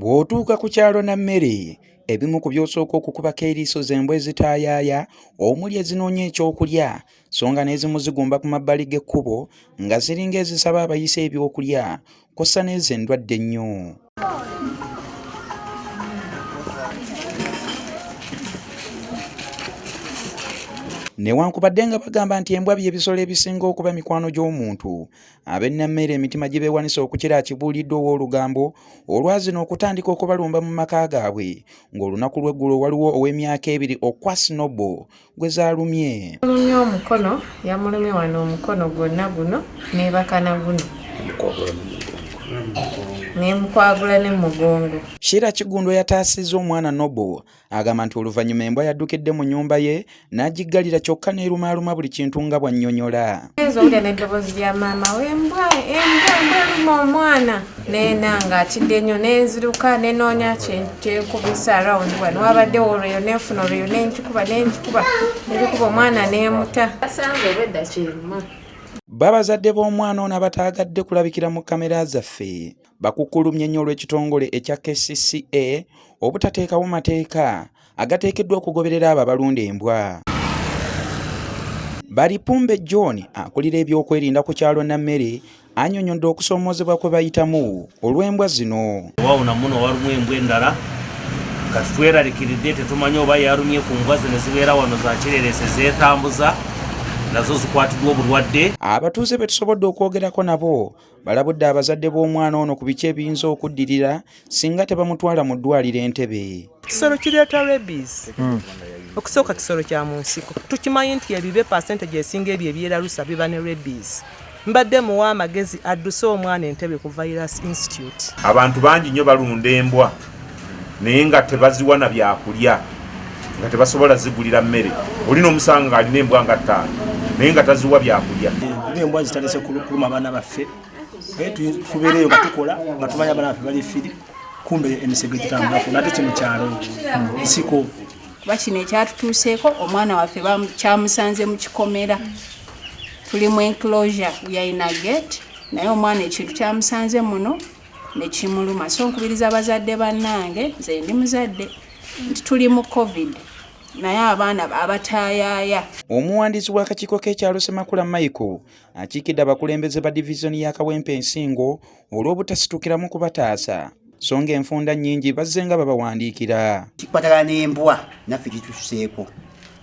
Bw'otuuka ku kyalo Nammere, ebimu ku by'osooka okukubako eriiso z'embwa ezitaayaaya omuli ezinoonya ekyokulya, so nga n'ezimu zigumba ku mabbali g'ekkubo nga ziringa ezisaba abayise ebyokulya, kw'ossa n'ezo endwadde ennyo. Newankubadde nga bagamba nti embwa by'ebisolo ebisinga okuba mikwano gy'omuntu, ab'e Nammere emitima gye beewanise okukira kibuuliddwa ow'olugambo olwazino okutandika okubalumba mu maka gaabwe, ng'olunaku lw'eggulo waliwo ow'emyaka 2 Okwasi Nobo gwe zaalumye. Yamulumye omukono, yamulumye wano omukono gwonna guno n'ebakana guno. Nemukwagula ne mugongo. Shira Kigundo yataasizza omwana Nobo agamba nti oluvannyuma embwa yaddukidde mu nnyumba ye n'agiggalira kyokka n'erumaaluma buli kintu nga bw'annyonnyola. Owulira n'eddoboozi lya maama we, embwa eruma omwana. Neenanga atidde nnyo n'enziruka nenoonya kyekubisa arawundi wano. Wabaddewo olweyo neefuna olweyo n'enkikuba omwana n'emuta. Asanze obwedda kyeruma. Babazadde b'omwana ono abataagadde kulabikira mu kamera zaffe bakukkulumye nnyo olw'ekitongole ekya KCCA obutateekawo mateeka agateekeddwa okugoberera abo abalunda embwa. Balipumbe John akulira ebyokwerinda ku kyalo Nammere annyonnyodde okusoomoozebwa kwe bayitamu olw'embwa zino. Wawuna muno walumu embwa endala kati tweralikiridde tetumanyi oba yalumye ku mbwa zino zibeera wano za kireerese zeetambuza nazo zikwatiddwa obulwadde. Abatuuze be tusobodde okwogerako nabo balabudde abazadde b'omwana ono ku biki ebiyinza okuddirira singa tebamutwala mu ddwaliro Entebbe. Kisolo kireeta rabies. Okusooka kisolo kya mu nsiko. Tukimanyi nti ebibe percentage esinga ebyo ebyeralusa biba ne rabies. Mbadde muwa amagezi adduse omwana Entebbe ku Virus Institute. Abantu bangi nnyo balunda embwa naye nga tebaziwa na byakulya nga tebasobola zigulira mmere. Olina omusanga alina embwa nga 5 naye nga taziwa byakulya. Embwa zitalese kuluma abaana baffe. Tubeereyo nga tukola nga tumanya abaana baffe bali firi kumbe emisege gitambulako nate kino kyalo nsiko. Kuba kino ekyatutuuseeko omwana waffe kyamusanze mu kikomera. Tuli mu enclosure yayina gate naye omwana ekintu kyamusanze muno ne kimuluma. So nkubiriza abazadde bannange, nze ndi muzadde, nti tuli mu COVID naye abaana abataayaaya. Omuwandiisi w'akakiiko k'ekyalo Ssemakula Michael akiikidde abakulembeze ba divizoni ya Kawempe Nsingo olw'obutasituukiramu kubataasa, so ng'enfunda nnyingi bazze nga babawandiikira. Kikwatagana n'embwa naffe gitususeeko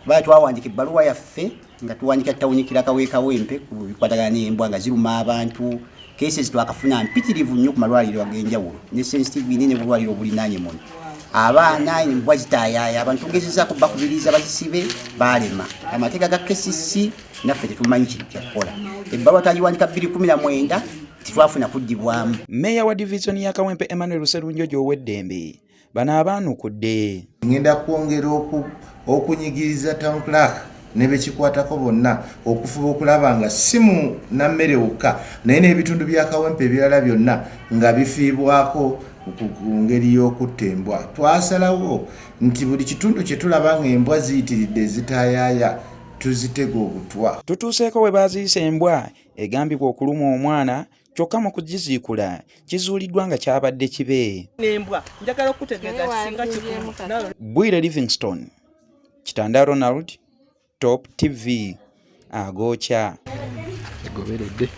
kuba twawandiika ebbaluwa yaffe nga tuwandiika tutawunyikira Kawempe ku bikwatagana n'embwa nga ziruma abantu. Cases twakafuna mpitirivu nnyo ku malwaliro ag'enjawulo ne sensitive ne bulwaliro obulinaanye muno. Abaana embwa zitaayaaya, abantu tugezezaako bakubiriza bazisibe balema. Amateeka ga KCC naffe tetumanyi kintu kyakukola. Ebbaluwa twagiwandika 2019 titwafuna kuddibwamu. Mmeeya wa divizoni ya Kawempe Emmanuel Sserunjojo ow'eddembe bano abaanukudde. Ngenda kwongera okunyigiriza town clerk ne bekikwatako bonna okufuba okulaba nga si mu Nammere wokka naye n'ebitundu bya Kawempe ebirala byonna nga bifiibwako ku ngeri y'okutta embwa. Twasalawo nti buli kitundu kye tulaba ng'embwa ziyitiridde ezitaayaaya tuzitega obutwa. Tutuuseeko we baaziyisa embwa egambibwa okuluma omwana kyokka mu kugiziikula kizuuliddwa nga kyabadde kibe. N'embwa njagala okutegeeza kisinga kikulu. Bwire Livingstone, Kitanda Ronald, Top TV, Agoocha. Egoberedde.